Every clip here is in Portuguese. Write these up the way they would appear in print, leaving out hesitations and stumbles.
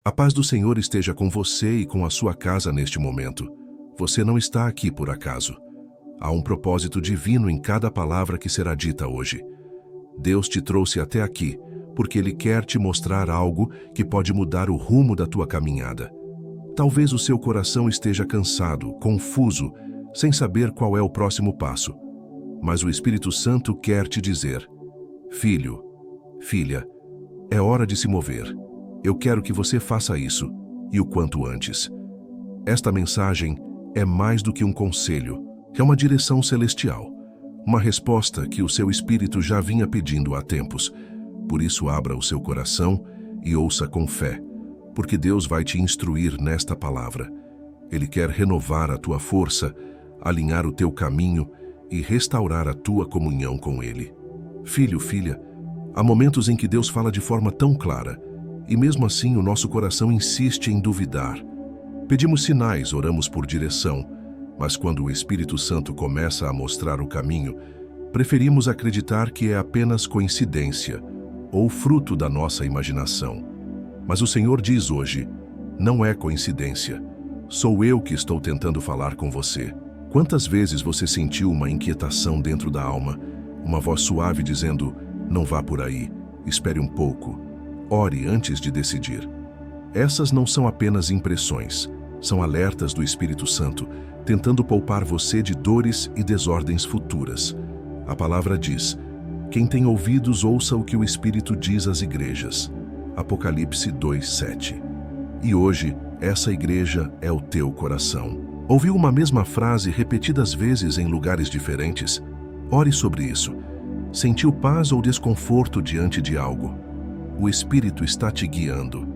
A paz do Senhor esteja com você e com a sua casa neste momento. Você não está aqui por acaso. Há um propósito divino em cada palavra que será dita hoje. Deus te trouxe até aqui porque Ele quer te mostrar algo que pode mudar o rumo da tua caminhada. Talvez o seu coração esteja cansado, confuso, sem saber qual é o próximo passo. Mas o Espírito Santo quer te dizer: filho, filha, é hora de se mover. Eu quero que você faça isso, e o quanto antes. Esta mensagem é mais do que um conselho, é uma direção celestial, uma resposta que o seu espírito já vinha pedindo há tempos. Por isso abra o seu coração e ouça com fé, porque Deus vai te instruir nesta palavra. Ele quer renovar a tua força, alinhar o teu caminho e restaurar a tua comunhão com Ele. Filho, filha, há momentos em que Deus fala de forma tão clara, e mesmo assim o nosso coração insiste em duvidar. Pedimos sinais, oramos por direção, mas quando o Espírito Santo começa a mostrar o caminho, preferimos acreditar que é apenas coincidência ou fruto da nossa imaginação. Mas o Senhor diz hoje: não é coincidência. Sou eu que estou tentando falar com você. Quantas vezes você sentiu uma inquietação dentro da alma, uma voz suave dizendo: não vá por aí, espere um pouco. Ore antes de decidir. Essas não são apenas impressões, são alertas do Espírito Santo, tentando poupar você de dores e desordens futuras. A palavra diz: quem tem ouvidos, ouça o que o Espírito diz às igrejas. Apocalipse 2:7. E hoje, essa igreja é o teu coração. Ouviu uma mesma frase repetidas vezes em lugares diferentes? Ore sobre isso. Sentiu paz ou desconforto diante de algo? O Espírito está te guiando.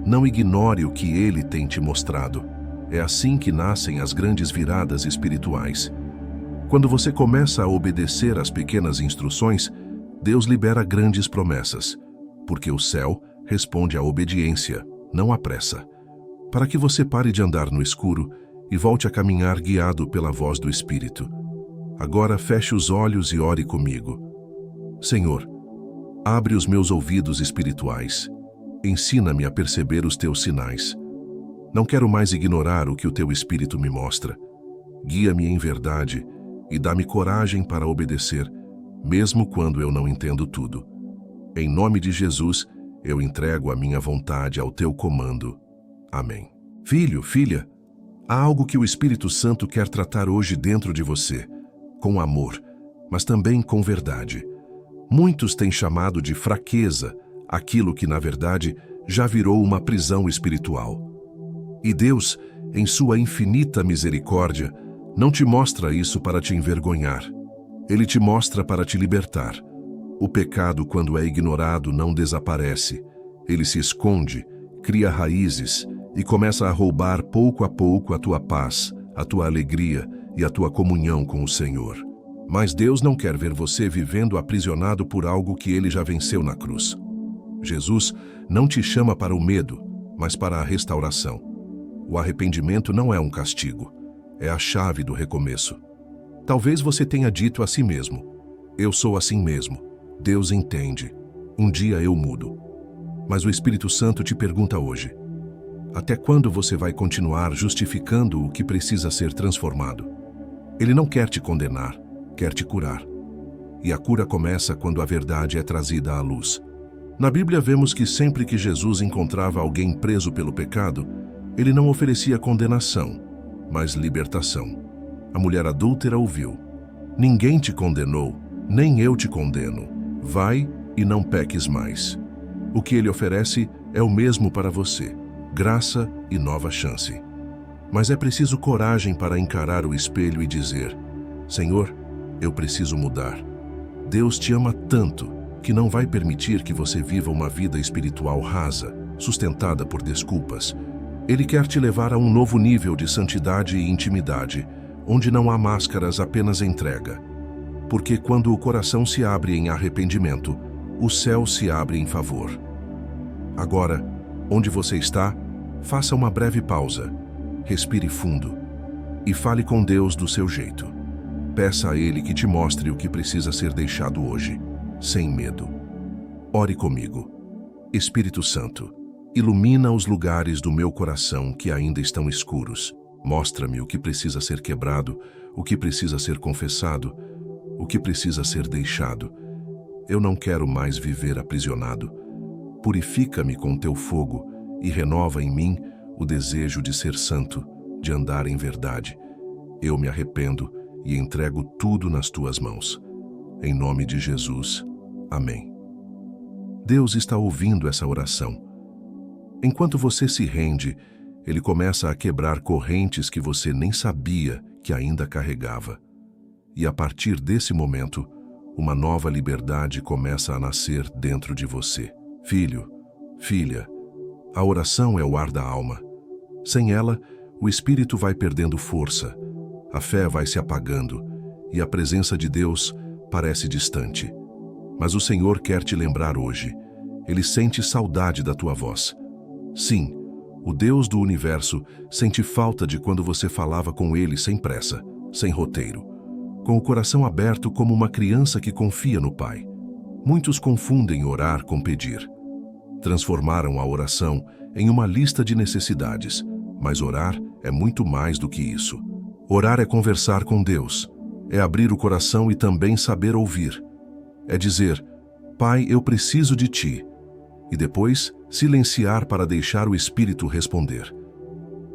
Não ignore o que Ele tem te mostrado. É assim que nascem as grandes viradas espirituais. Quando você começa a obedecer às pequenas instruções, Deus libera grandes promessas, porque o céu responde à obediência, não à pressa. Para que você pare de andar no escuro e volte a caminhar guiado pela voz do Espírito. Agora feche os olhos e ore comigo. Senhor, abre os meus ouvidos espirituais. Ensina-me a perceber os teus sinais. Não quero mais ignorar o que o teu Espírito me mostra. Guia-me em verdade e dá-me coragem para obedecer, mesmo quando eu não entendo tudo. Em nome de Jesus, eu entrego a minha vontade ao teu comando. Amém. Filho, filha, há algo que o Espírito Santo quer tratar hoje dentro de você, com amor, mas também com verdade. Muitos têm chamado de fraqueza aquilo que, na verdade, já virou uma prisão espiritual. E Deus, em sua infinita misericórdia, não te mostra isso para te envergonhar. Ele te mostra para te libertar. O pecado, quando é ignorado, não desaparece. Ele se esconde, cria raízes e começa a roubar pouco a pouco a tua paz, a tua alegria e a tua comunhão com o Senhor. Mas Deus não quer ver você vivendo aprisionado por algo que Ele já venceu na cruz. Jesus não te chama para o medo, mas para a restauração. O arrependimento não é um castigo, é a chave do recomeço. Talvez você tenha dito a si mesmo: eu sou assim mesmo, Deus entende, um dia eu mudo. Mas o Espírito Santo te pergunta hoje: até quando você vai continuar justificando o que precisa ser transformado? Ele não quer te condenar, quer te curar. E a cura começa quando a verdade é trazida à luz. Na Bíblia vemos que sempre que Jesus encontrava alguém preso pelo pecado, Ele não oferecia condenação, mas libertação. A mulher adúltera ouviu: ninguém te condenou, nem eu te condeno. Vai e não peques mais. O que Ele oferece é o mesmo para você: graça e nova chance. Mas é preciso coragem para encarar o espelho e dizer: Senhor, eu preciso mudar. Deus te ama tanto que não vai permitir que você viva uma vida espiritual rasa, sustentada por desculpas. Ele quer te levar a um novo nível de santidade e intimidade, onde não há máscaras, apenas entrega. Porque quando o coração se abre em arrependimento, o céu se abre em favor. Agora, onde você está, faça uma breve pausa, respire fundo e fale com Deus do seu jeito. Peça a Ele que te mostre o que precisa ser deixado hoje, sem medo. Ore comigo. Espírito Santo, Ilumina os lugares do meu coração que ainda estão escuros. Mostra-me o que precisa ser quebrado, o que precisa ser confessado, o que precisa ser deixado. Eu não quero mais viver aprisionado. Purifica-me com teu fogo e renova em mim o desejo de ser santo, de andar em verdade. Eu me arrependo e entrego tudo nas tuas mãos. Em nome de Jesus. Amém. Deus está ouvindo essa oração. Enquanto você se rende, Ele começa a quebrar correntes que você nem sabia que ainda carregava. E a partir desse momento, uma nova liberdade começa a nascer dentro de você. Filho, filha, a oração é o ar da alma. Sem ela, o espírito vai perdendo força, a fé vai se apagando e a presença de Deus parece distante. Mas o Senhor quer te lembrar hoje. Ele sente saudade da tua voz. Sim, o Deus do universo sente falta de quando você falava com Ele sem pressa, sem roteiro, com o coração aberto como uma criança que confia no Pai. Muitos confundem orar com pedir. Transformaram a oração em uma lista de necessidades, mas orar é muito mais do que isso. Orar é conversar com Deus, é abrir o coração e também saber ouvir. É dizer, Pai, eu preciso de Ti, e depois silenciar para deixar o Espírito responder.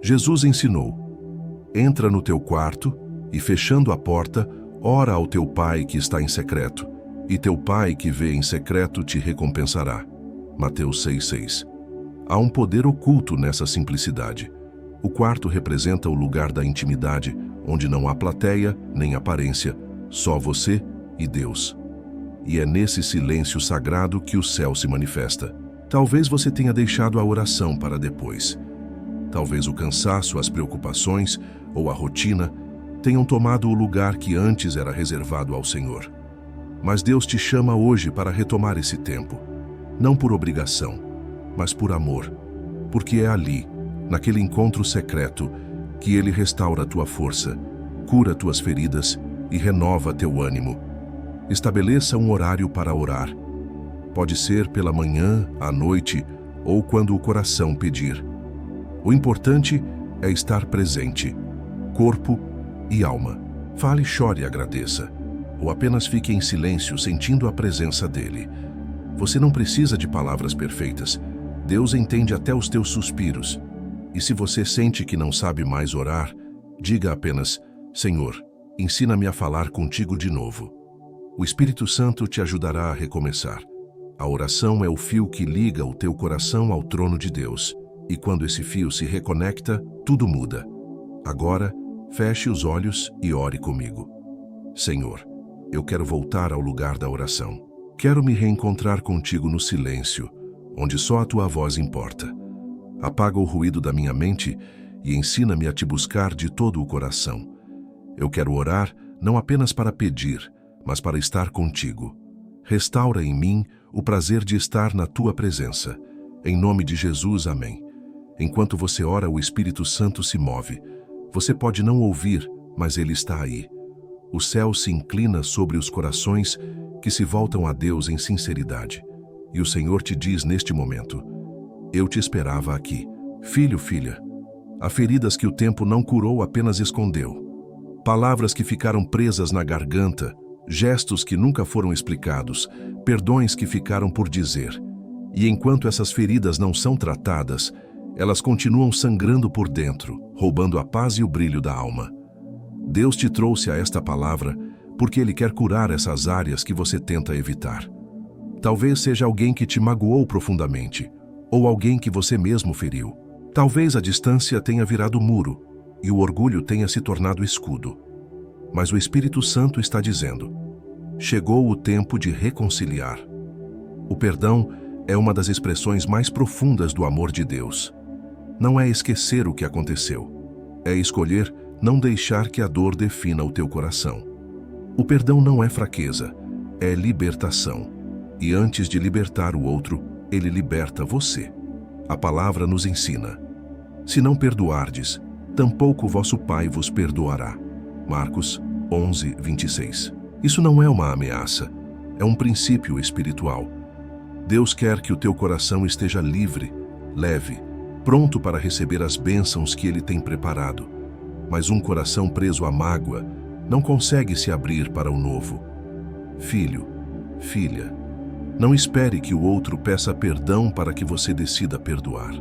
Jesus ensinou, entra no teu quarto e, fechando a porta, ora ao teu Pai que está em secreto, e teu Pai que vê em secreto te recompensará. Mateus 6,6. Há um poder oculto nessa simplicidade. O quarto representa o lugar da intimidade, onde não há plateia nem aparência, só você e Deus. E é nesse silêncio sagrado que o céu se manifesta. Talvez você tenha deixado a oração para depois. Talvez o cansaço, as preocupações ou a rotina tenham tomado o lugar que antes era reservado ao Senhor. Mas Deus te chama hoje para retomar esse tempo. Não por obrigação, mas por amor. Porque é ali, naquele encontro secreto, que Ele restaura a tua força, cura tuas feridas e renova teu ânimo. Estabeleça um horário para orar. Pode ser pela manhã, à noite ou quando o coração pedir. O importante é estar presente, corpo e alma. Fale, chore e agradeça. Ou apenas fique em silêncio sentindo a presença dEle. Você não precisa de palavras perfeitas. Deus entende até os teus suspiros. E se você sente que não sabe mais orar, diga apenas, Senhor, ensina-me a falar contigo de novo. O Espírito Santo te ajudará a recomeçar. A oração é o fio que liga o teu coração ao trono de Deus. E quando esse fio se reconecta, tudo muda. Agora, feche os olhos e ore comigo. Senhor, eu quero voltar ao lugar da oração. Quero me reencontrar contigo no silêncio, onde só a tua voz importa. Apaga o ruído da minha mente e ensina-me a te buscar de todo o coração. Eu quero orar não apenas para pedir, mas para estar contigo. Restaura em mim o prazer de estar na tua presença. Em nome de Jesus, amém. Enquanto você ora, o Espírito Santo se move. Você pode não ouvir, mas Ele está aí. O céu se inclina sobre os corações que se voltam a Deus em sinceridade. E o Senhor te diz neste momento, eu te esperava aqui. Filho, filha, há feridas que o tempo não curou, apenas escondeu. Palavras que ficaram presas na garganta, gestos que nunca foram explicados, perdões que ficaram por dizer. E enquanto essas feridas não são tratadas, elas continuam sangrando por dentro, roubando a paz e o brilho da alma. Deus te trouxe a esta palavra porque Ele quer curar essas áreas que você tenta evitar. Talvez seja alguém que te magoou profundamente, ou alguém que você mesmo feriu. Talvez a distância tenha virado muro e o orgulho tenha se tornado escudo. Mas o Espírito Santo está dizendo, chegou o tempo de reconciliar. O perdão é uma das expressões mais profundas do amor de Deus. Não é esquecer o que aconteceu, é escolher não deixar que a dor defina o teu coração. O perdão não é fraqueza, é libertação. E antes de libertar o outro, Ele liberta você. A palavra nos ensina, se não perdoardes, tampouco vosso Pai vos perdoará. Marcos 11, 26. Isso não é uma ameaça, é um princípio espiritual. Deus quer que o teu coração esteja livre, leve, pronto para receber as bênçãos que Ele tem preparado. Mas um coração preso à mágoa não consegue se abrir para o novo. Filho, filha, não espere que o outro peça perdão para que você decida perdoar.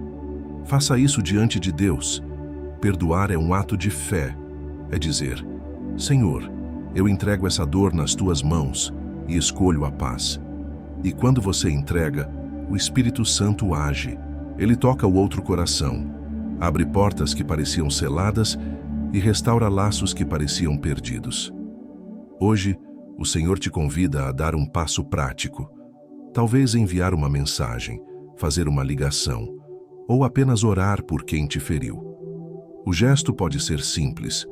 Faça isso diante de Deus. Perdoar é um ato de fé. É dizer: Senhor, eu entrego essa dor nas tuas mãos e escolho a paz. E quando você entrega, o Espírito Santo age. Ele toca o outro coração, abre portas que pareciam seladas e restaura laços que pareciam perdidos. Hoje, o Senhor te convida a dar um passo prático. Talvez enviar uma mensagem, fazer uma ligação, ou apenas orar por quem te feriu. O gesto pode ser simples,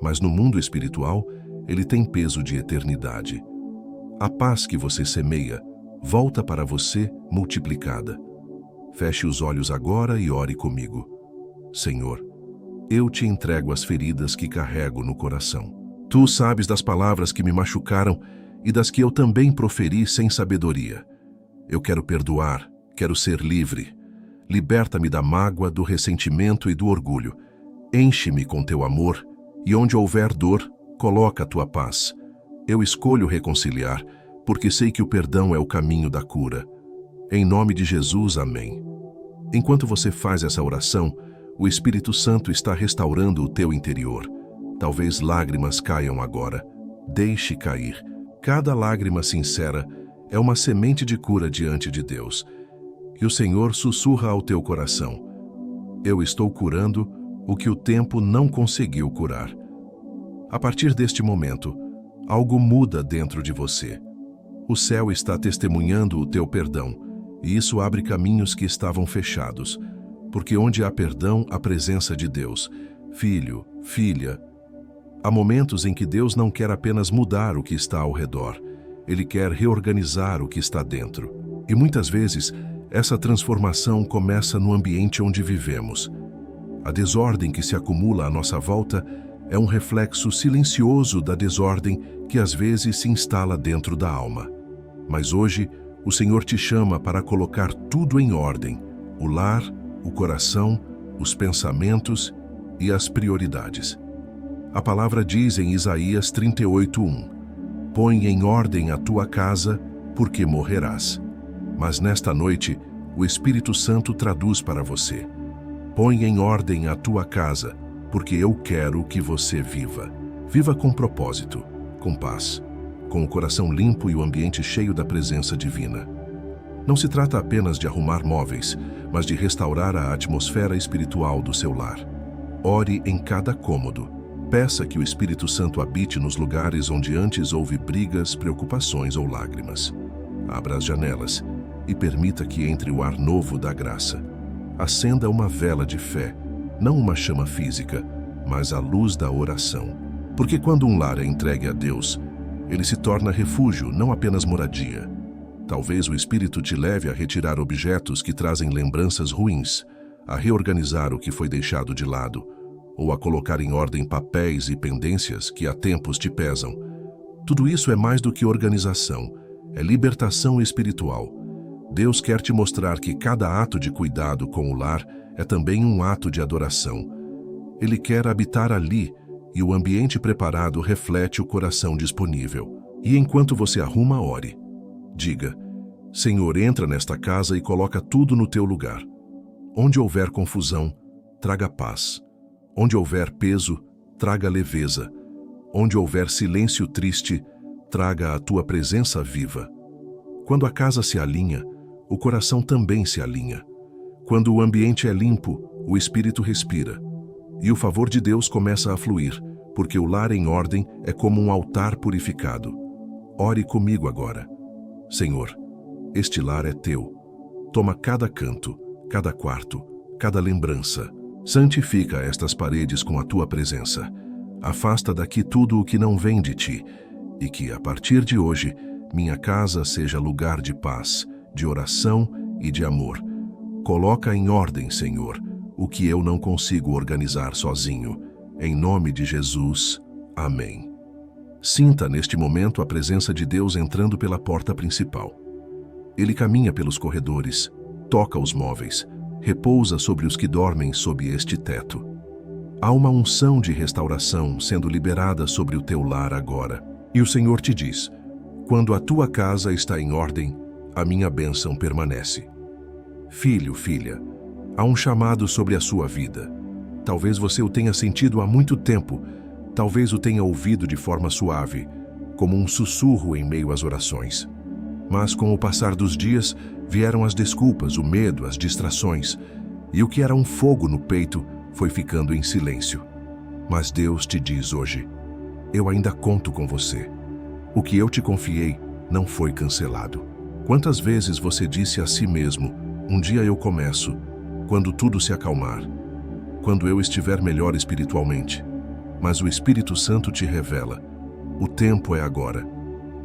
mas no mundo espiritual, ele tem peso de eternidade. A paz que você semeia volta para você multiplicada. Feche os olhos agora e ore comigo. Senhor, eu te entrego as feridas que carrego no coração. Tu sabes das palavras que me machucaram e das que eu também proferi sem sabedoria. Eu quero perdoar, quero ser livre. Liberta-me da mágoa, do ressentimento e do orgulho. Enche-me com teu amor e onde houver dor, coloca a tua paz. Eu escolho reconciliar, porque sei que o perdão é o caminho da cura. Em nome de Jesus, amém. Enquanto você faz essa oração, o Espírito Santo está restaurando o teu interior. Talvez lágrimas caiam agora. Deixe cair. Cada lágrima sincera é uma semente de cura diante de Deus. E o Senhor sussurra ao teu coração: eu estou curando o que o tempo não conseguiu curar. A partir deste momento, algo muda dentro de você. O céu está testemunhando o teu perdão, e isso abre caminhos que estavam fechados. Porque onde há perdão, há presença de Deus. Filho, filha, há momentos em que Deus não quer apenas mudar o que está ao redor. Ele quer reorganizar o que está dentro. E muitas vezes, essa transformação começa no ambiente onde vivemos. A desordem que se acumula à nossa volta é um reflexo silencioso da desordem que às vezes se instala dentro da alma. Mas hoje, o Senhor te chama para colocar tudo em ordem: o lar, o coração, os pensamentos e as prioridades. A palavra diz em Isaías 38:1: põe em ordem a tua casa, porque morrerás. Mas nesta noite, o Espírito Santo traduz para você: põe em ordem a tua casa, porque eu quero que você viva. Viva com propósito, com paz, com o coração limpo e o ambiente cheio da presença divina. Não se trata apenas de arrumar móveis, mas de restaurar a atmosfera espiritual do seu lar. Ore em cada cômodo. Peça que o Espírito Santo habite nos lugares onde antes houve brigas, preocupações ou lágrimas. Abra as janelas e permita que entre o ar novo da graça. Acenda uma vela de fé, não uma chama física, mas a luz da oração. Porque quando um lar é entregue a Deus, ele se torna refúgio, não apenas moradia. Talvez o Espírito te leve a retirar objetos que trazem lembranças ruins, a reorganizar o que foi deixado de lado, ou a colocar em ordem papéis e pendências que há tempos te pesam. Tudo isso é mais do que organização, é libertação espiritual. Deus quer te mostrar que cada ato de cuidado com o lar é também um ato de adoração. Ele quer habitar ali, e o ambiente preparado reflete o coração disponível. E enquanto você arruma, ore. Diga: Senhor, entra nesta casa e coloca tudo no teu lugar. Onde houver confusão, traga paz. Onde houver peso, traga leveza. Onde houver silêncio triste, traga a tua presença viva. Quando a casa se alinha, o coração também se alinha. Quando o ambiente é limpo, o espírito respira. E o favor de Deus começa a fluir, porque o lar em ordem é como um altar purificado. Ore comigo agora. Senhor, este lar é teu. Toma cada canto, cada quarto, cada lembrança. Santifica estas paredes com a tua presença. Afasta daqui tudo o que não vem de ti, e que, a partir de hoje, minha casa seja lugar de paz, de oração e de amor. Coloca em ordem, Senhor, o que eu não consigo organizar sozinho. Em nome de Jesus. Amém. Sinta neste momento a presença de Deus entrando pela porta principal. Ele caminha pelos corredores, toca os móveis, repousa sobre os que dormem sob este teto. Há uma unção de restauração sendo liberada sobre o teu lar agora. E o Senhor te diz: quando a tua casa está em ordem, a minha bênção permanece. Filho, filha, há um chamado sobre a sua vida. Talvez você o tenha sentido há muito tempo, talvez o tenha ouvido de forma suave, como um sussurro em meio às orações. Mas com o passar dos dias, vieram as desculpas, o medo, as distrações, e o que era um fogo no peito foi ficando em silêncio. Mas Deus te diz hoje: eu ainda conto com você. O que eu te confiei não foi cancelado. Quantas vezes você disse a si mesmo: um dia eu começo, quando tudo se acalmar, quando eu estiver melhor espiritualmente. Mas o Espírito Santo te revela: o tempo é agora.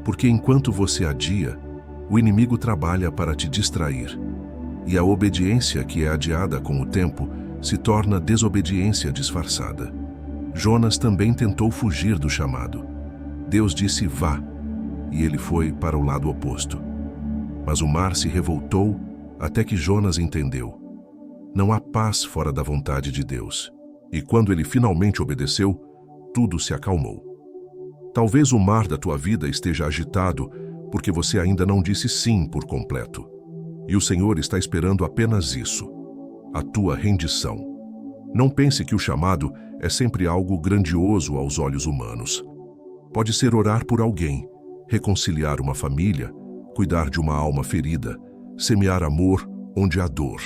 Porque enquanto você adia, o inimigo trabalha para te distrair. E a obediência que é adiada com o tempo se torna desobediência disfarçada. Jonas também tentou fugir do chamado. Deus disse: vá, e ele foi para o lado oposto. Mas o mar se revoltou até que Jonas entendeu: não há paz fora da vontade de Deus. E quando ele finalmente obedeceu, tudo se acalmou. Talvez o mar da tua vida esteja agitado porque você ainda não disse sim por completo. E o Senhor está esperando apenas isso: a tua rendição. Não pense que o chamado é sempre algo grandioso aos olhos humanos. Pode ser orar por alguém, reconciliar uma família, cuidar de uma alma ferida, semear amor onde há dor.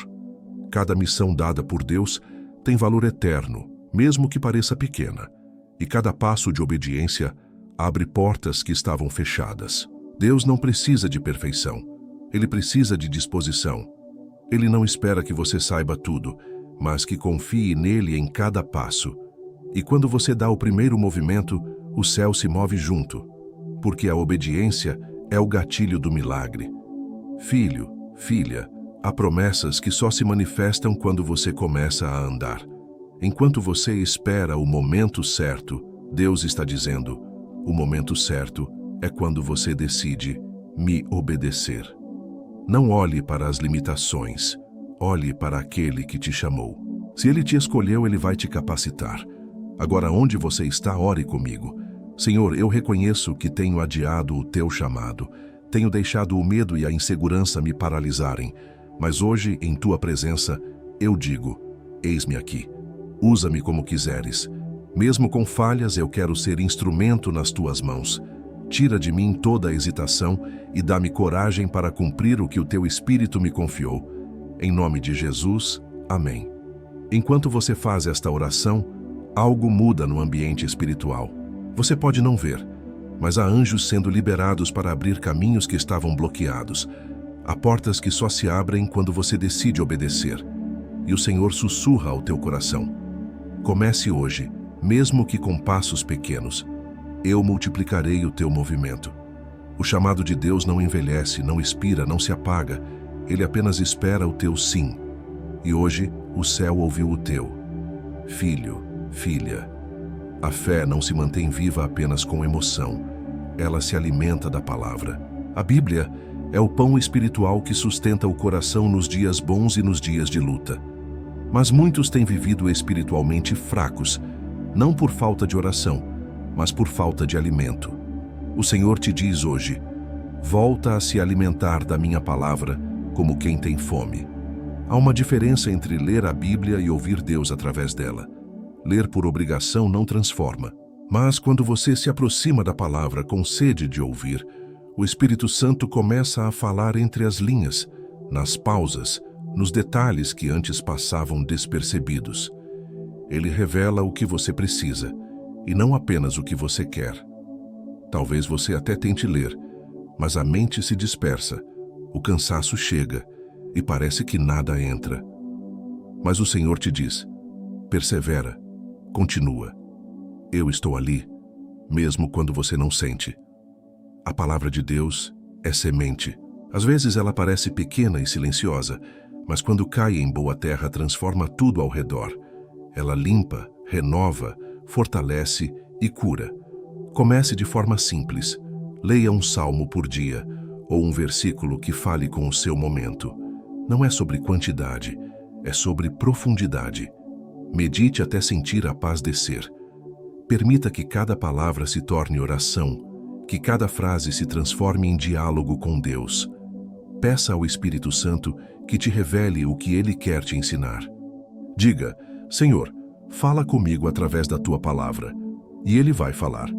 Cada missão dada por Deus tem valor eterno, mesmo que pareça pequena. E cada passo de obediência abre portas que estavam fechadas. Deus não precisa de perfeição. Ele precisa de disposição. Ele não espera que você saiba tudo, mas que confie nele em cada passo. E quando você dá o primeiro movimento, o céu se move junto, porque a obediência é o gatilho do milagre. Filho, filha, há promessas que só se manifestam quando você começa a andar. Enquanto você espera o momento certo, Deus está dizendo: o momento certo é quando você decide me obedecer. Não olhe para as limitações, olhe para aquele que te chamou. Se ele te escolheu, ele vai te capacitar. Agora, onde você está, ore comigo. Senhor, eu reconheço que tenho adiado o teu chamado. Tenho deixado o medo e a insegurança me paralisarem. Mas hoje, em tua presença, eu digo: eis-me aqui. Usa-me como quiseres. Mesmo com falhas, eu quero ser instrumento nas tuas mãos. Tira de mim toda a hesitação e dá-me coragem para cumprir o que o teu Espírito me confiou. Em nome de Jesus, amém. Enquanto você faz esta oração, algo muda no ambiente espiritual. Você pode não ver, mas há anjos sendo liberados para abrir caminhos que estavam bloqueados. Há portas que só se abrem quando você decide obedecer. E o Senhor sussurra ao teu coração: comece hoje, mesmo que com passos pequenos. Eu multiplicarei o teu movimento. O chamado de Deus não envelhece, não expira, não se apaga. Ele apenas espera o teu sim. E hoje o céu ouviu o teu. Filho, filha, a fé não se mantém viva apenas com emoção. Ela se alimenta da palavra. A Bíblia é o pão espiritual que sustenta o coração nos dias bons e nos dias de luta. Mas muitos têm vivido espiritualmente fracos, não por falta de oração, mas por falta de alimento. O Senhor te diz hoje: volta a se alimentar da minha palavra como quem tem fome. Há uma diferença entre ler a Bíblia e ouvir Deus através dela. Ler por obrigação não transforma. Mas quando você se aproxima da palavra com sede de ouvir, o Espírito Santo começa a falar entre as linhas, nas pausas, nos detalhes que antes passavam despercebidos. Ele revela o que você precisa, e não apenas o que você quer. Talvez você até tente ler, mas a mente se dispersa, o cansaço chega e parece que nada entra. Mas o Senhor te diz: persevera, continua. Eu estou ali, mesmo quando você não sente. A palavra de Deus é semente. Às vezes ela parece pequena e silenciosa, mas quando cai em boa terra transforma tudo ao redor. Ela limpa, renova, fortalece e cura. Comece de forma simples. Leia um salmo por dia, ou um versículo que fale com o seu momento. Não é sobre quantidade, é sobre profundidade. Medite até sentir a paz descer. Permita que cada palavra se torne oração, que cada frase se transforme em diálogo com Deus. Peça ao Espírito Santo que te revele o que Ele quer te ensinar. Diga: Senhor, fala comigo através da Tua palavra. E Ele vai falar.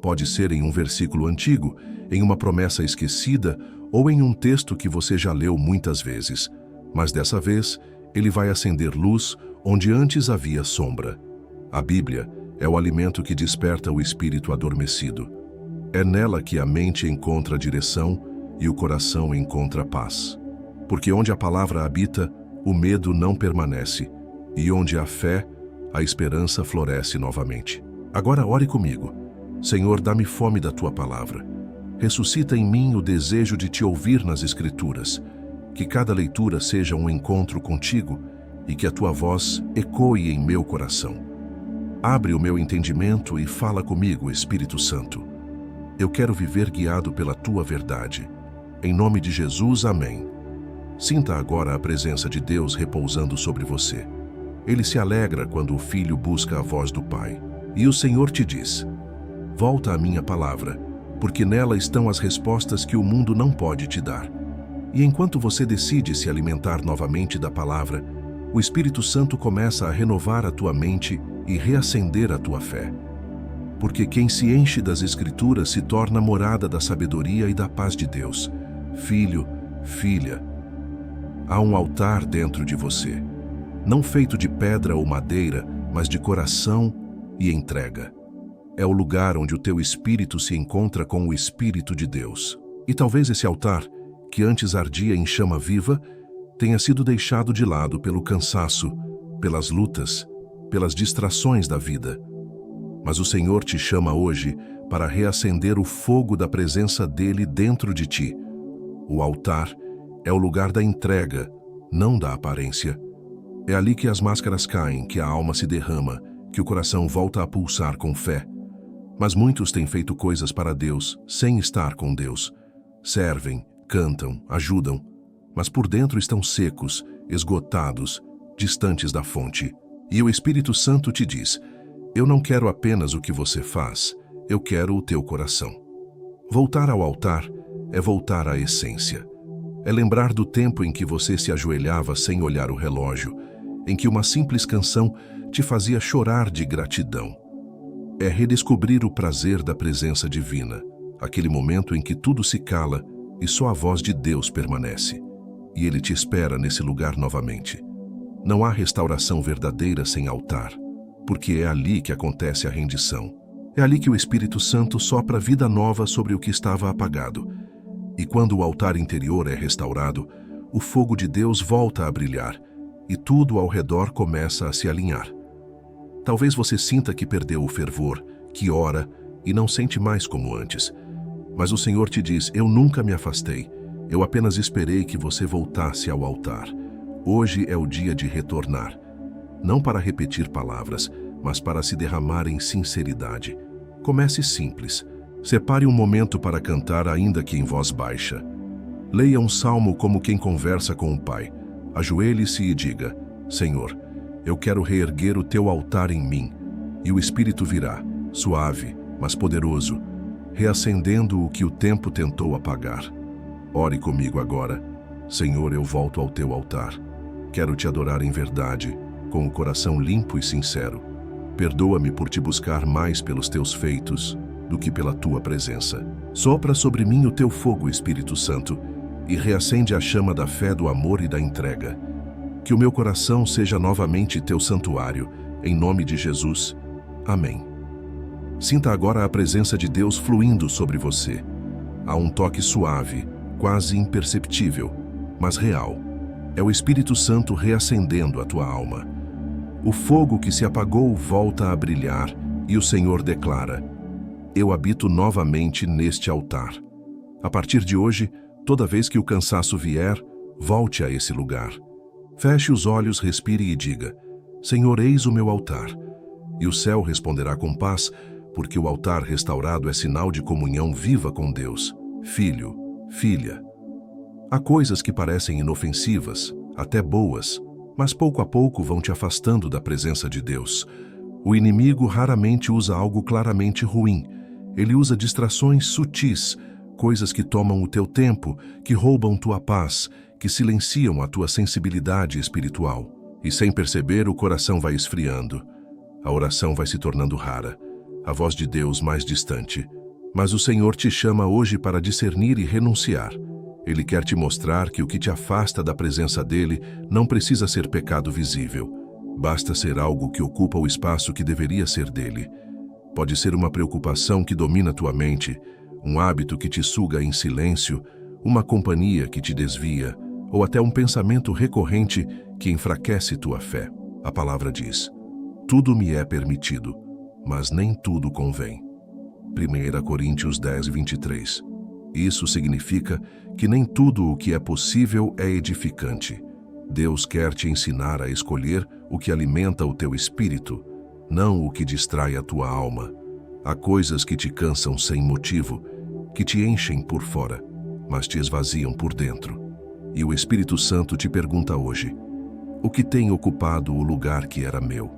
Pode ser em um versículo antigo, em uma promessa esquecida ou em um texto que você já leu muitas vezes. Mas dessa vez, Ele vai acender luz onde antes havia sombra. A Bíblia é o alimento que desperta o espírito adormecido. É nela que a mente encontra direção e o coração encontra paz. Porque onde a palavra habita, o medo não permanece, e onde há fé, a esperança floresce novamente. Agora ore comigo. Senhor, dá-me fome da Tua palavra. Ressuscita em mim o desejo de Te ouvir nas Escrituras. Que cada leitura seja um encontro contigo e que a Tua voz ecoe em meu coração. Abre o meu entendimento e fala comigo, Espírito Santo. Eu quero viver guiado pela Tua verdade. Em nome de Jesus, amém. Sinta agora a presença de Deus repousando sobre você. Ele se alegra quando o filho busca a voz do Pai. E o Senhor te diz: volta à minha palavra, porque nela estão as respostas que o mundo não pode te dar. E enquanto você decide se alimentar novamente da palavra, o Espírito Santo começa a renovar a tua mente e reacender a tua fé. Porque quem se enche das Escrituras se torna morada da sabedoria e da paz de Deus. Filho, filha, há um altar dentro de você, não feito de pedra ou madeira, mas de coração e entrega. É o lugar onde o teu espírito se encontra com o Espírito de Deus. E talvez esse altar, que antes ardia em chama viva, tenha sido deixado de lado pelo cansaço, pelas lutas, pelas distrações da vida. Mas o Senhor te chama hoje para reacender o fogo da presença dele dentro de ti. O altar é o lugar da entrega, não da aparência. É ali que as máscaras caem, que a alma se derrama, que o coração volta a pulsar com fé. Mas muitos têm feito coisas para Deus sem estar com Deus. Servem, cantam, ajudam, mas por dentro estão secos, esgotados, distantes da fonte. E o Espírito Santo te diz: eu não quero apenas o que você faz, eu quero o teu coração. Voltar ao altar é voltar à essência. É lembrar do tempo em que você se ajoelhava sem olhar o relógio, em que uma simples canção te fazia chorar de gratidão. É redescobrir o prazer da presença divina, aquele momento em que tudo se cala e só a voz de Deus permanece. E Ele te espera nesse lugar novamente. Não há restauração verdadeira sem altar, porque é ali que acontece a rendição. É ali que o Espírito Santo sopra vida nova sobre o que estava apagado. E quando o altar interior é restaurado, o fogo de Deus volta a brilhar e tudo ao redor começa a se alinhar. Talvez você sinta que perdeu o fervor, que ora e não sente mais como antes. Mas o Senhor te diz: eu nunca me afastei, eu apenas esperei que você voltasse ao altar. Hoje é o dia de retornar, não para repetir palavras, mas para se derramar em sinceridade. Comece simples. Separe um momento para cantar, ainda que em voz baixa. Leia um salmo como quem conversa com o Pai. Ajoelhe-se e diga: Senhor, eu quero reerguer o teu altar em mim. E o Espírito virá, suave, mas poderoso, reacendendo o que o tempo tentou apagar. Ore comigo agora. Senhor, eu volto ao teu altar. Quero te adorar em verdade, com o coração limpo e sincero. Perdoa-me por te buscar mais pelos teus feitos do que pela tua presença. Sopra sobre mim o teu fogo, Espírito Santo, e reacende a chama da fé, do amor e da entrega. Que o meu coração seja novamente teu santuário, em nome de Jesus. Amém. Sinta agora a presença de Deus fluindo sobre você. Há um toque suave, quase imperceptível, mas real. É o Espírito Santo reacendendo a tua alma. O fogo que se apagou volta a brilhar e o Senhor declara: eu habito novamente neste altar. A partir de hoje, toda vez que o cansaço vier, volte a esse lugar. Feche os olhos, respire e diga: Senhor, eis o meu altar. E o céu responderá com paz, porque o altar restaurado é sinal de comunhão viva com Deus. Filho, filha. Há coisas que parecem inofensivas, até boas, mas pouco a pouco vão te afastando da presença de Deus. O inimigo raramente usa algo claramente ruim. Ele usa distrações sutis, coisas que tomam o teu tempo, que roubam tua paz, que silenciam a tua sensibilidade espiritual. E sem perceber, o coração vai esfriando. A oração vai se tornando rara, a voz de Deus mais distante. Mas o Senhor te chama hoje para discernir e renunciar. Ele quer te mostrar que o que te afasta da presença dele não precisa ser pecado visível. Basta ser algo que ocupa o espaço que deveria ser dele. Pode ser uma preocupação que domina tua mente, um hábito que te suga em silêncio, uma companhia que te desvia, ou até um pensamento recorrente que enfraquece tua fé. A palavra diz: tudo me é permitido, mas nem tudo convém. 1 Coríntios 10, 23. Isso significa que nem tudo o que é possível é edificante. Deus quer te ensinar a escolher o que alimenta o teu espírito, não o que distrai a tua alma. Há coisas que te cansam sem motivo, que te enchem por fora, mas te esvaziam por dentro. E o Espírito Santo te pergunta hoje: o que tem ocupado o lugar que era meu?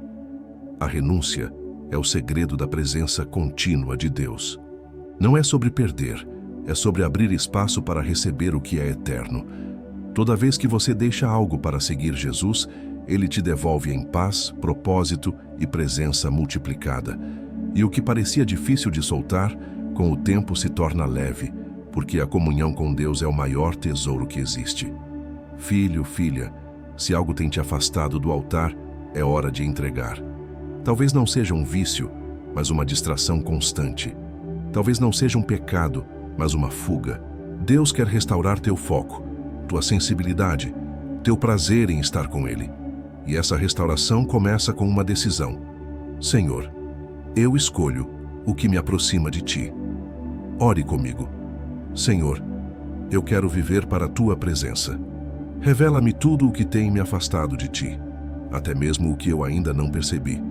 A renúncia é o segredo da presença contínua de Deus. Não é sobre perder, é sobre abrir espaço para receber o que é eterno. Toda vez que você deixa algo para seguir Jesus, Ele te devolve em paz, propósito e presença multiplicada. E o que parecia difícil de soltar, com o tempo se torna leve, porque a comunhão com Deus é o maior tesouro que existe. Filho, filha, se algo tem te afastado do altar, é hora de entregar. Talvez não seja um vício, mas uma distração constante. Talvez não seja um pecado, mas uma fuga. Deus quer restaurar teu foco, tua sensibilidade, teu prazer em estar com Ele. E essa restauração começa com uma decisão. Senhor, eu escolho o que me aproxima de Ti. Ore comigo. Senhor, eu quero viver para a Tua presença. Revela-me tudo o que tem me afastado de Ti, até mesmo o que eu ainda não percebi.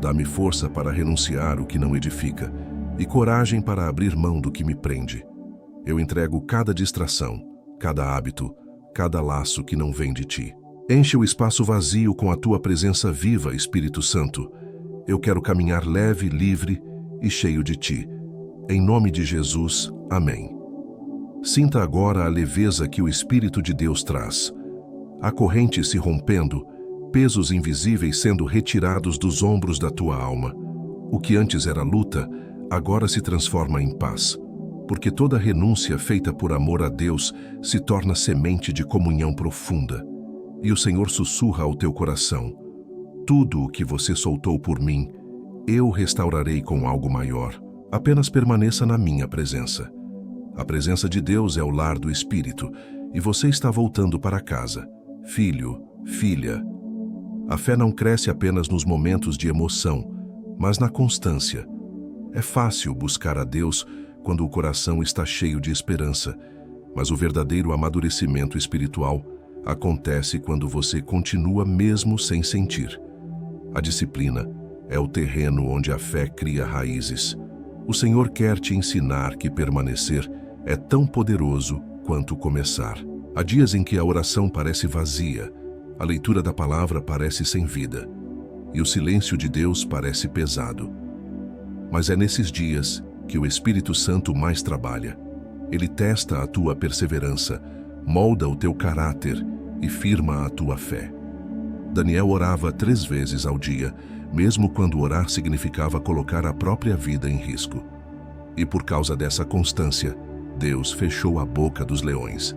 Dá-me força para renunciar o que não edifica e coragem para abrir mão do que me prende. Eu entrego cada distração, cada hábito, cada laço que não vem de Ti. Enche o espaço vazio com a Tua presença viva, Espírito Santo. Eu quero caminhar leve, livre e cheio de Ti. Em nome de Jesus, amém. Sinta agora a leveza que o Espírito de Deus traz. A corrente se rompendo, pesos invisíveis sendo retirados dos ombros da tua alma. O que antes era luta, agora se transforma em paz, porque toda renúncia feita por amor a Deus se torna semente de comunhão profunda. E o Senhor sussurra ao teu coração: tudo o que você soltou por mim, eu restaurarei com algo maior. Apenas permaneça na minha presença. A presença de Deus é o lar do Espírito, e você está voltando para casa. Filho, filha. A fé não cresce apenas nos momentos de emoção, mas na constância. É fácil buscar a Deus quando o coração está cheio de esperança, mas o verdadeiro amadurecimento espiritual acontece quando você continua mesmo sem sentir. A disciplina é o terreno onde a fé cria raízes. O Senhor quer te ensinar que permanecer é tão poderoso quanto começar. Há dias em que a oração parece vazia, a leitura da palavra parece sem vida, e o silêncio de Deus parece pesado. Mas é nesses dias que o Espírito Santo mais trabalha. Ele testa a tua perseverança, molda o teu caráter e firma a tua fé. Daniel orava 3 vezes ao dia, mesmo quando orar significava colocar a própria vida em risco. E por causa dessa constância, Deus fechou a boca dos leões.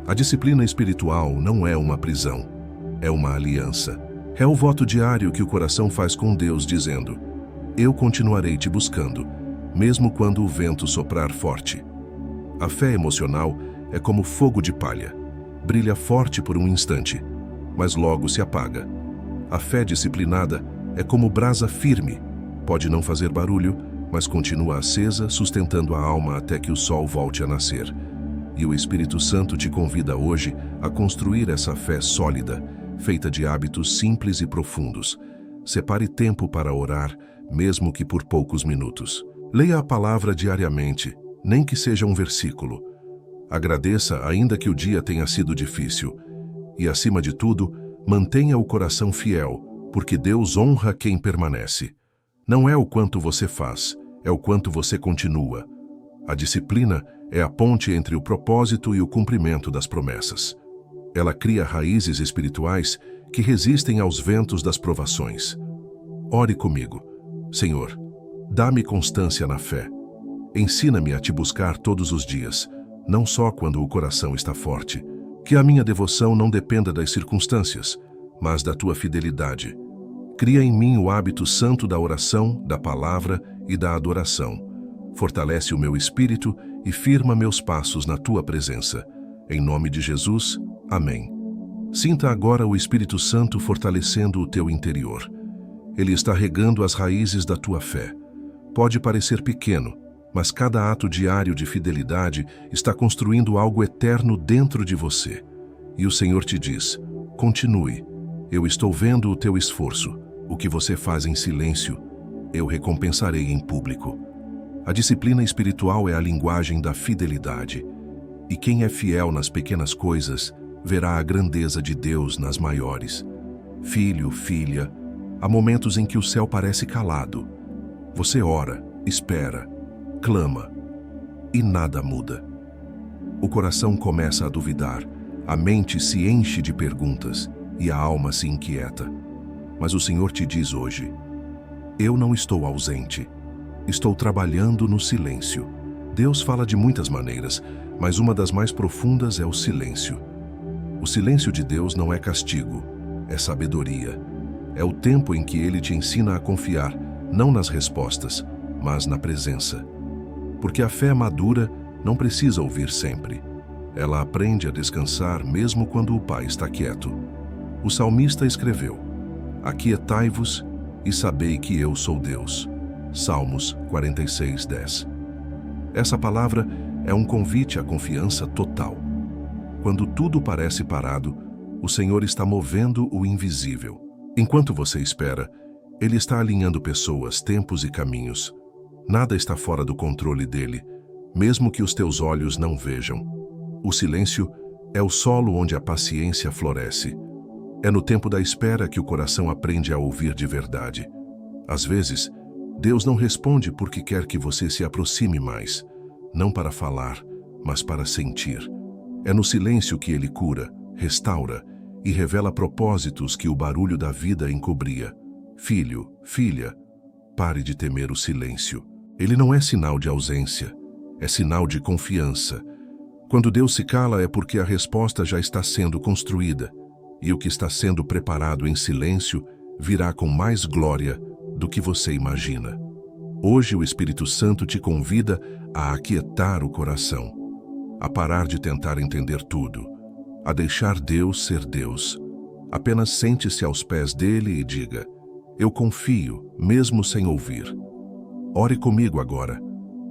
A disciplina espiritual não é uma prisão, é uma aliança. É o voto diário que o coração faz com Deus, dizendo: eu continuarei te buscando, mesmo quando o vento soprar forte. A fé emocional é como fogo de palha. Brilha forte por um instante, mas logo se apaga. A fé disciplinada é como brasa firme. Pode não fazer barulho, mas continua acesa, sustentando a alma até que o sol volte a nascer. E o Espírito Santo te convida hoje a construir essa fé sólida, feita de hábitos simples e profundos. Separe tempo para orar, mesmo que por poucos minutos. Leia a palavra diariamente, nem que seja um versículo. Agradeça, ainda que o dia tenha sido difícil. E, acima de tudo, Mantenha o coração fiel, porque Deus honra quem permanece. Não é o quanto você faz, é o quanto você continua. A disciplina é a ponte entre o propósito e o cumprimento das promessas. Ela cria raízes espirituais que resistem aos ventos das provações. Ore comigo. Senhor, dá-me constância na fé. Ensina-me a te buscar todos os dias, não só quando o coração está forte. Que a minha devoção não dependa das circunstâncias, mas da tua fidelidade. Cria em mim o hábito santo da oração, da palavra e da adoração. Fortalece o meu espírito e firma meus passos na tua presença. Em nome de Jesus, amém. Sinta agora o Espírito Santo fortalecendo o teu interior. Ele está regando as raízes da tua fé. Pode parecer pequeno, mas cada ato diário de fidelidade está construindo algo eterno dentro de você. E o Senhor te diz: continue. Eu estou vendo o teu esforço. O que você faz em silêncio, eu recompensarei em público. A disciplina espiritual é a linguagem da fidelidade. E quem é fiel nas pequenas coisas, verá a grandeza de Deus nas maiores. Filho, filha, há momentos em que o céu parece calado. Você ora, espera, clama, e nada muda. O coração começa a duvidar, a mente se enche de perguntas e a alma se inquieta. Mas o Senhor te diz hoje: eu não estou ausente, estou trabalhando no silêncio. Deus fala de muitas maneiras, mas uma das mais profundas é o silêncio. O silêncio de Deus não é castigo, é sabedoria. É o tempo em que Ele te ensina a confiar, não nas respostas, mas na presença. Porque a fé madura não precisa ouvir sempre. Ela aprende a descansar mesmo quando o Pai está quieto. O salmista escreveu: aquietai-vos e sabei que eu sou Deus. Salmos 46:10. Essa palavra é um convite à confiança total. Quando tudo parece parado, o Senhor está movendo o invisível. Enquanto você espera, Ele está alinhando pessoas, tempos e caminhos. Nada está fora do controle dele, mesmo que os teus olhos não vejam. O silêncio é o solo onde a paciência floresce. É no tempo da espera que o coração aprende a ouvir de verdade. Às vezes, Deus não responde porque quer que você se aproxime mais, não para falar, mas para sentir. É no silêncio que Ele cura, restaura e revela propósitos que o barulho da vida encobria. Filho, filha, pare de temer o silêncio. Ele não é sinal de ausência, é sinal de confiança. Quando Deus se cala é porque a resposta já está sendo construída, e o que está sendo preparado em silêncio virá com mais glória do que você imagina. Hoje o Espírito Santo te convida a aquietar o coração, a parar de tentar entender tudo, a deixar Deus ser Deus. Apenas sente-se aos pés dele e diga: eu confio, mesmo sem ouvir. Ore comigo agora.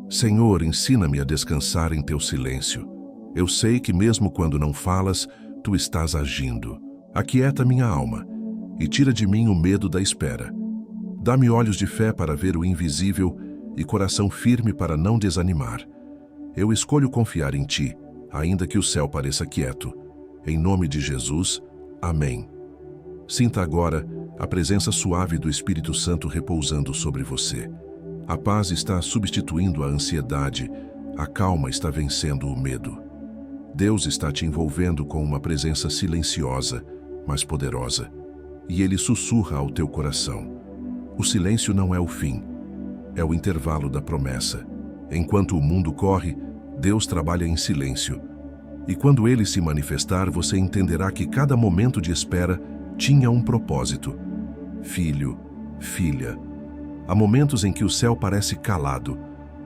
Senhor, ensina-me a descansar em teu silêncio. Eu sei que mesmo quando não falas, tu estás agindo. Aquieta minha alma e tira de mim o medo da espera. Dá-me olhos de fé para ver o invisível e coração firme para não desanimar. Eu escolho confiar em ti, ainda que o céu pareça quieto. Em nome de Jesus, amém. Sinta agora a presença suave do Espírito Santo repousando sobre você. A paz está substituindo a ansiedade, a calma está vencendo o medo. Deus está te envolvendo com uma presença silenciosa, mas poderosa, e Ele sussurra ao teu coração. O silêncio não é o fim, é o intervalo da promessa. Enquanto o mundo corre, Deus trabalha em silêncio. E quando Ele se manifestar, você entenderá que cada momento de espera tinha um propósito. Filho, filha, há momentos em que o céu parece calado.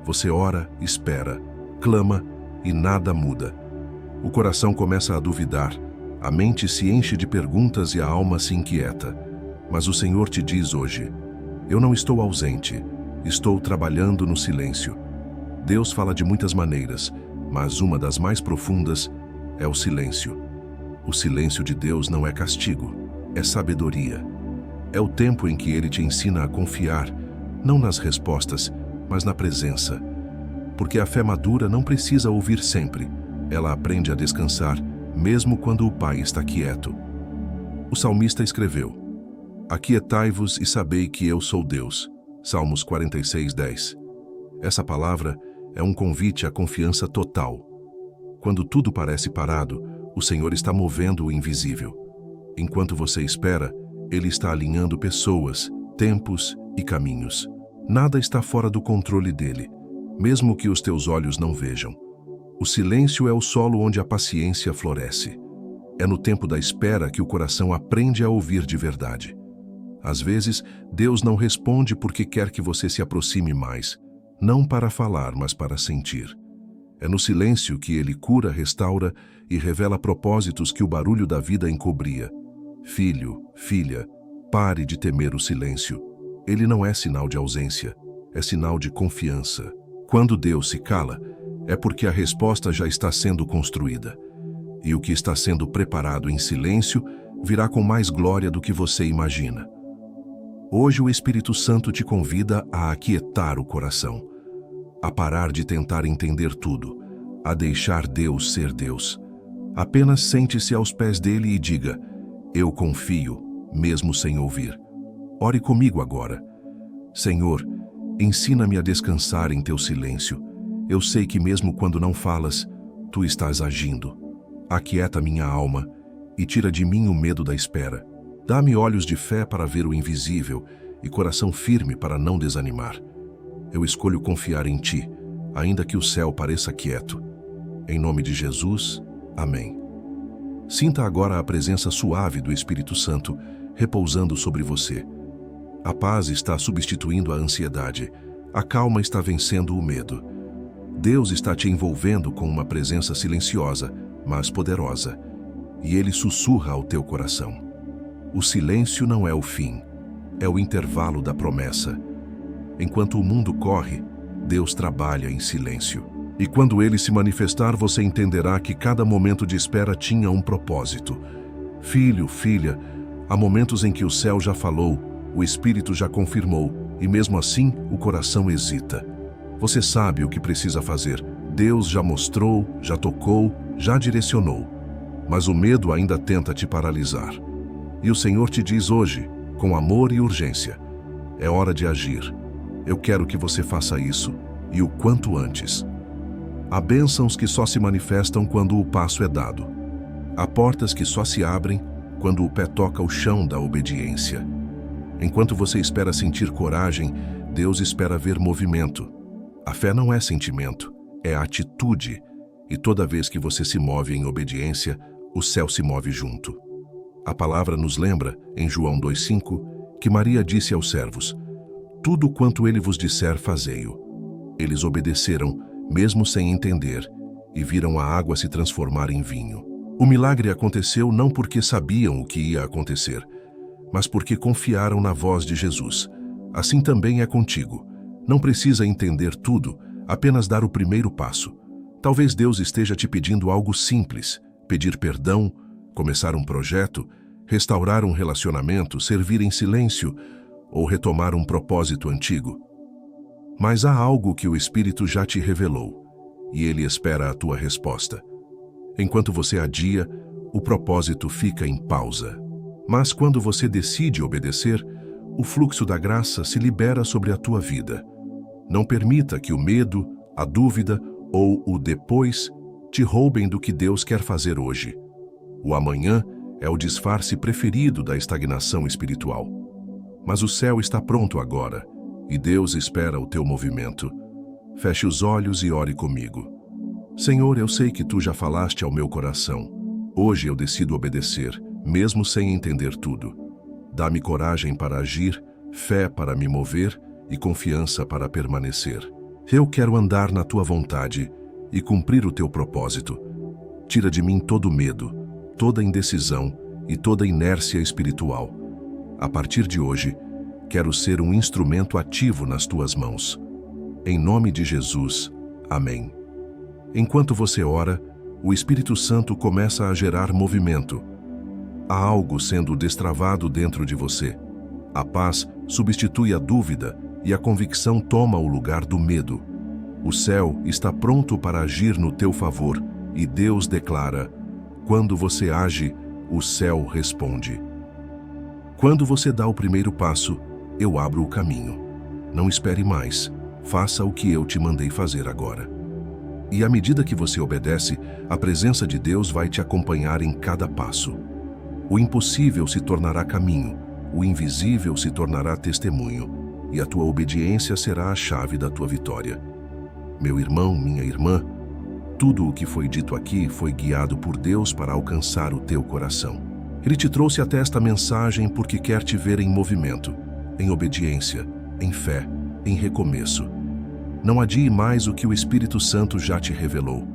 Você ora, espera, clama e nada muda. O coração começa a duvidar, a mente se enche de perguntas e a alma se inquieta. Mas o Senhor te diz hoje: eu não estou ausente, estou trabalhando no silêncio. Deus fala de muitas maneiras, mas uma das mais profundas é o silêncio. O silêncio de Deus não é castigo, é sabedoria. É o tempo em que Ele te ensina a confiar, não nas respostas, mas na presença. Porque a fé madura não precisa ouvir sempre, ela aprende a descansar, mesmo quando o Pai está quieto. O salmista escreveu: Aquietai-vos e sabei que eu sou Deus. Salmos 46:10. Essa palavra é um convite à confiança total. Quando tudo parece parado, o Senhor está movendo o invisível. Enquanto você espera, Ele está alinhando pessoas, tempos e caminhos. Nada está fora do controle dele, mesmo que os teus olhos não vejam. O silêncio é o solo onde a paciência floresce. É no tempo da espera que o coração aprende a ouvir de verdade. Às vezes, Deus não responde porque quer que você se aproxime mais, não para falar, mas para sentir. É no silêncio que Ele cura, restaura e revela propósitos que o barulho da vida encobria. Filho, filha, pare de temer o silêncio. Ele não é sinal de ausência, é sinal de confiança. Quando Deus se cala, é porque a resposta já está sendo construída. E o que está sendo preparado em silêncio virá com mais glória do que você imagina. Hoje o Espírito Santo te convida a aquietar o coração, a parar de tentar entender tudo, a deixar Deus ser Deus. Apenas sente-se aos pés dele e diga: eu confio, mesmo sem ouvir. Ore comigo agora. Senhor, ensina-me a descansar em teu silêncio. Eu sei que mesmo quando não falas, tu estás agindo. Aquieta minha alma e tira de mim o medo da espera. Dá-me olhos de fé para ver o invisível e coração firme para não desanimar. Eu escolho confiar em ti, ainda que o céu pareça quieto. Em nome de Jesus, amém. Sinta agora a presença suave do Espírito Santo repousando sobre você. A paz está substituindo a ansiedade. A calma está vencendo o medo. Deus está te envolvendo com uma presença silenciosa, mas poderosa, e Ele sussurra ao teu coração. O silêncio não é o fim, é o intervalo da promessa. Enquanto o mundo corre, Deus trabalha em silêncio. E quando Ele se manifestar, você entenderá que cada momento de espera tinha um propósito. Filho, filha, há momentos em que o céu já falou, o Espírito já confirmou, e mesmo assim o coração hesita. Você sabe o que precisa fazer. Deus já mostrou, já tocou, já direcionou. Mas o medo ainda tenta te paralisar. E o Senhor te diz hoje, com amor e urgência: é hora de agir. Eu quero que você faça isso, e o quanto antes. Há bênçãos que só se manifestam quando o passo é dado. Há portas que só se abrem quando o pé toca o chão da obediência. Enquanto você espera sentir coragem, Deus espera ver movimento. A fé não é sentimento, é atitude. E toda vez que você se move em obediência, o céu se move junto. A palavra nos lembra, em João 2,5, que Maria disse aos servos: tudo quanto ele vos disser, fazei-o. Eles obedeceram, mesmo sem entender, e viram a água se transformar em vinho. O milagre aconteceu não porque sabiam o que ia acontecer, mas porque confiaram na voz de Jesus. Assim também é contigo. Não precisa entender tudo, apenas dar o primeiro passo. Talvez Deus esteja te pedindo algo simples: pedir perdão, começar um projeto, restaurar um relacionamento, servir em silêncio ou retomar um propósito antigo. Mas há algo que o Espírito já te revelou, e Ele espera a tua resposta. Enquanto você adia, o propósito fica em pausa. Mas quando você decide obedecer, o fluxo da graça se libera sobre a tua vida. Não permita que o medo, a dúvida ou o depois te roubem do que Deus quer fazer hoje. O amanhã é o disfarce preferido da estagnação espiritual. Mas o céu está pronto agora, e Deus espera o teu movimento. Feche os olhos e ore comigo. Senhor, eu sei que Tu já falaste ao meu coração. Hoje eu decido obedecer, mesmo sem entender tudo. Dá-me coragem para agir, fé para me mover e confiança para permanecer. Eu quero andar na Tua vontade e cumprir o Teu propósito. Tira de mim todo medo, toda indecisão e toda inércia espiritual. A partir de hoje, quero ser um instrumento ativo nas Tuas mãos. Em nome de Jesus, amém. Enquanto você ora, o Espírito Santo começa a gerar movimento. Há algo sendo destravado dentro de você. A paz substitui a dúvida e a convicção toma o lugar do medo. O céu está pronto para agir no teu favor e Deus declara: quando você age, o céu responde. Quando você dá o primeiro passo, eu abro o caminho. Não espere mais. Faça o que eu te mandei fazer agora. E à medida que você obedece, a presença de Deus vai te acompanhar em cada passo. O impossível se tornará caminho, o invisível se tornará testemunho, e a tua obediência será a chave da tua vitória. Meu irmão, minha irmã, tudo o que foi dito aqui foi guiado por Deus para alcançar o teu coração. Ele te trouxe até esta mensagem porque quer te ver em movimento, em obediência, em fé, em recomeço. Não adie mais o que o Espírito Santo já te revelou.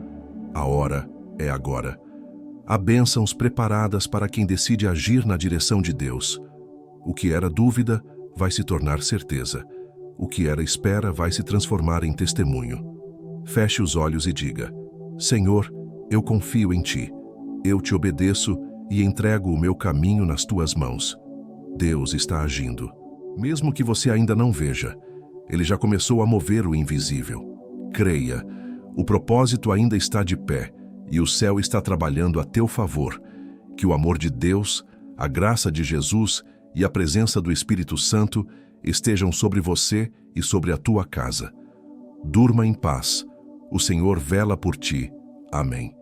A hora é agora. Há bênçãos preparadas para quem decide agir na direção de Deus. O que era dúvida vai se tornar certeza. O que era espera vai se transformar em testemunho. Feche os olhos e diga: Senhor, eu confio em Ti. Eu te obedeço e entrego o meu caminho nas Tuas mãos. Deus está agindo. Mesmo que você ainda não veja, Ele já começou a mover o invisível. Creia, o propósito ainda está de pé e o céu está trabalhando a teu favor. Que o amor de Deus, a graça de Jesus e a presença do Espírito Santo estejam sobre você e sobre a tua casa. Durma em paz. O Senhor vela por ti. Amém.